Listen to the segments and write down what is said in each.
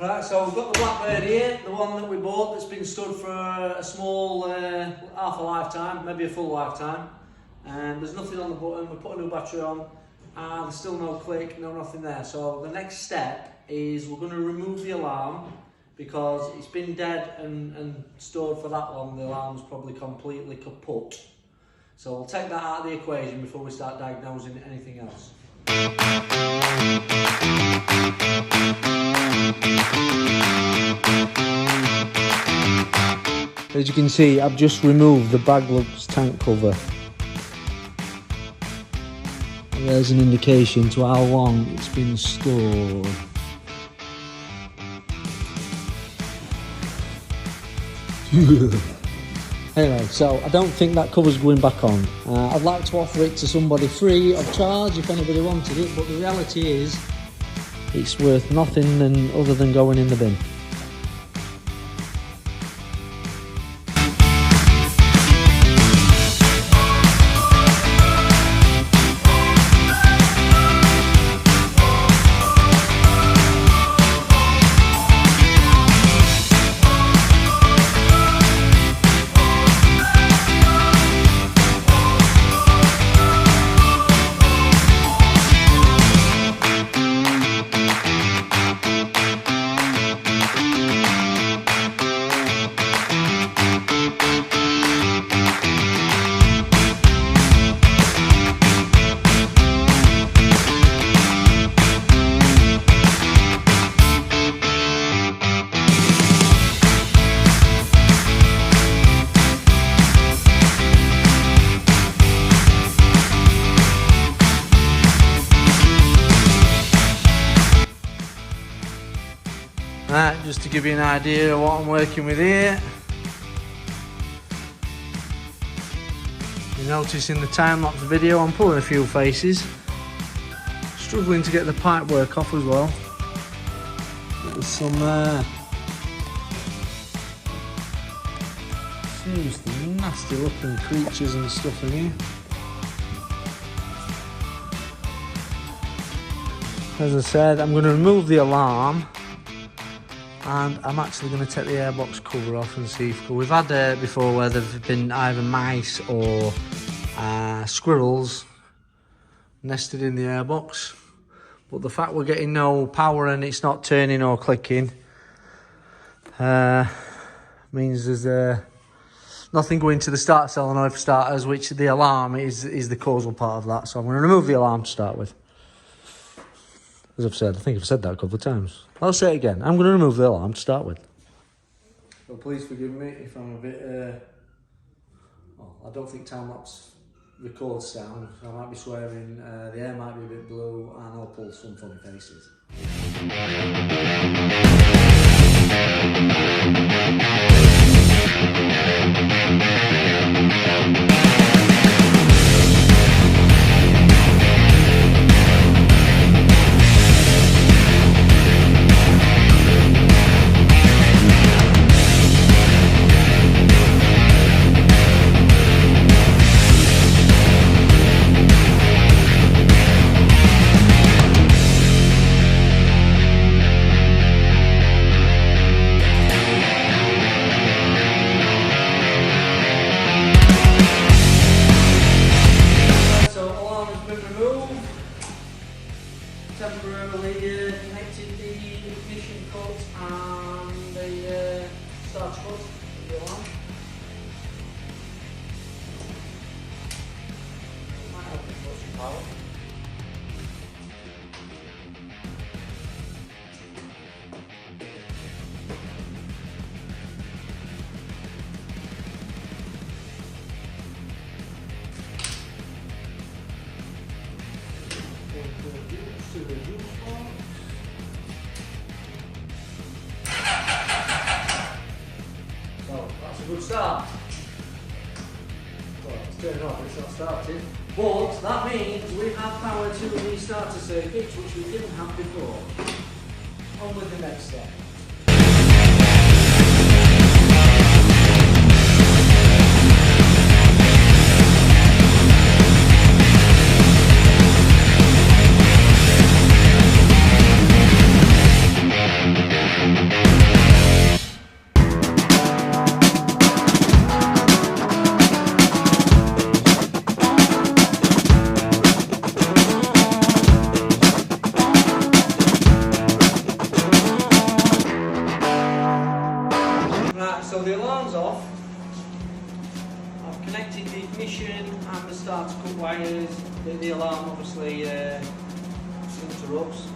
Right, so we've got the Blackbird here, the one that we bought that's been stood for a small half a lifetime, maybe a full lifetime. And there's nothing on the button, we put a new battery on, and there's still no click, no nothing there. So the next step is we're going to remove the alarm, because it's been dead and stored for that long, the alarm's probably completely kaput. So we'll take that out of the equation before we start diagnosing anything else. As you can see, I've just removed the Baglux tank cover. There's an indication to how long it's been stored. Anyway, so I don't think that cover's going back on. I'd like to offer it to somebody free of charge if anybody wanted it, but the reality is it's worth nothing other than going in the bin. Right, just to give you an idea of what I'm working with here. You notice in the time-lapse video I'm pulling a few faces. Struggling to get the pipe work off as well. There's some seriously nasty looking creatures and stuff in here. As I said, I'm going to remove the alarm. And I'm actually going to take the airbox cover off and see if we've had before where there've been either mice or squirrels nested in the airbox. But the fact we're getting no power and it's not turning or clicking means there's nothing going to the start solenoid for starters, which the alarm is the causal part of that. So I'm going to remove the alarm to start with. As I've said, I think I've said that a couple of times. I'll say it again. I'm going to remove the alarm to start with. So please forgive me if I'm a bit... well, I don't think time-lapse records sound, so I might be swearing, the air might be a bit blue, and I'll pull some funny faces. Temporarily connected the ignition cut and the start cut of the alarm. Might help me put some power. To the juice box. So that's a good start. Well, it's turned off, it's not started. But that means we have power to restart a circuit, which we didn't have before. On with the next step. the alarm's off. I've connected the ignition and the start to cut wires. The alarm obviously interrupts.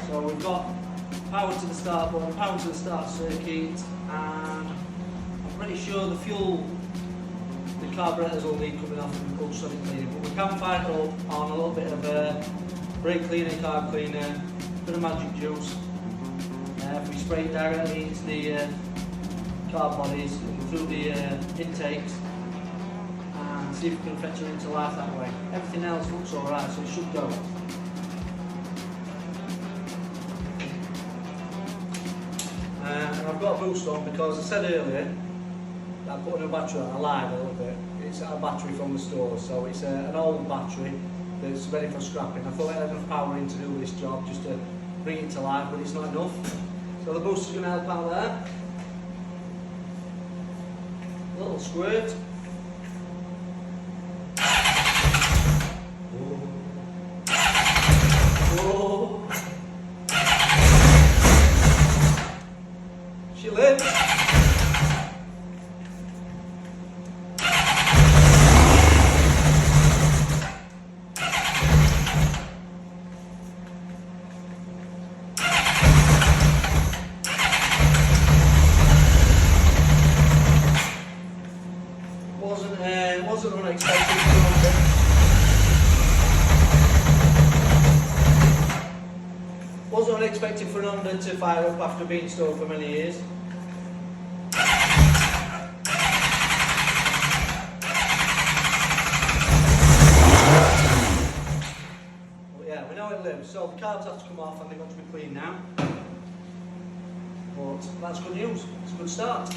So we've got power to the start button, power to the start circuit, and I'm pretty sure the fuel, the carburetors will need coming off and ultrasonic cleaning, but we can fire it up on a little bit of brake cleaner, carb cleaner, bit of magic juice. If we spray it directly into the carb bodies and through the intakes, and see if we can fetch it into life that way. Everything else looks alright, so it should go. And I've got a boost on because I said earlier that I put a new battery on. I lied a little bit. It's a battery from the store, so it's an old battery that's ready for scrapping. I thought it had enough power in to do this job, just to bring it to life, but it's not enough. So the booster's going to help out there. A little squirt. Whoa. She lives. Wasn't unexpected for Honda. Wasn't unexpected for Honda to fire up after being stored for many years. But yeah, we know it lives, so the carbs have to come off and they've got to be cleaned now. But that's good news, it's a good start.